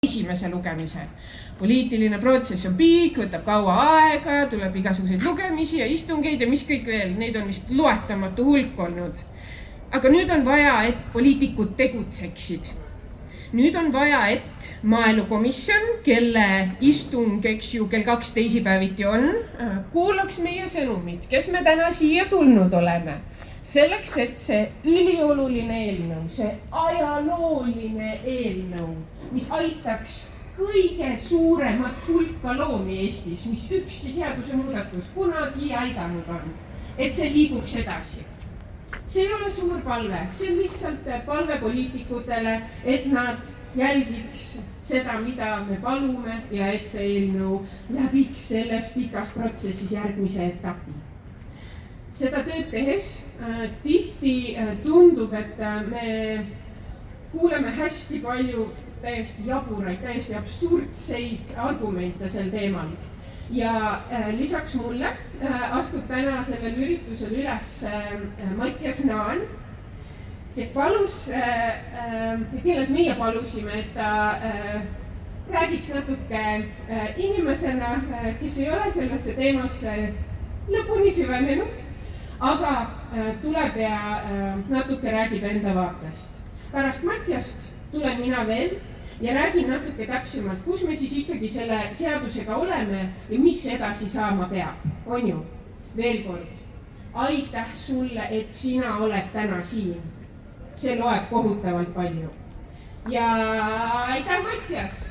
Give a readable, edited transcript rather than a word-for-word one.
esimese lugemise. Poliitiline protsess on pikk, võtab kaua aega, tuleb igasuguseid lugemisi ja istungeid ja mis kõik veel, neid on vist loetamatu hulk olnud. Aga nüüd on vaja, et poliitikud tegutseksid. Nüüd on vaja, et maaelukomisjon, kelle istung, eks ju, kell 2 teisipäeviti on, kuulaks meie sõnumid, kes me täna siia tulnud oleme. Selleks, et see ülioluline eelnõu, see ajalooline eelnõu, mis aitaks kõige suuremat hulka loomi Eestis, mis ükski seadusemuudatus kunagi aidanud on, et see liiguks edasi. See ei ole suur palve, see on lihtsalt palve poliitikutele, et nad jälgiks seda, mida me palume ja et see eelnõu läbiks selles pikas protsessis järgmise etapi. Seda tööd tehes tihti tundub, et me kuuleme hästi palju täiesti jaburaid, täiesti absurdseid argumente sel teemal. Ja lisaks mulle astub täna sellel üritusel üles Mattias Naan, kes palus, kellelt meie palusime, et ta räägiks natuke inimesena, kes ei ole sellesse teemasse lõpuni süvenenud, aga tuleb ja natuke räägib enda vaatest. Pärast Mattiast tulen mina veel ja räägin natuke täpsemalt, kus me siis ikkagi selle seadusega oleme ja mis edasi saama peab. On ju? Veel kord, aitäh sulle, et sina oled täna siin. See loeb kohutavalt palju. Ja aitäh, Mattias!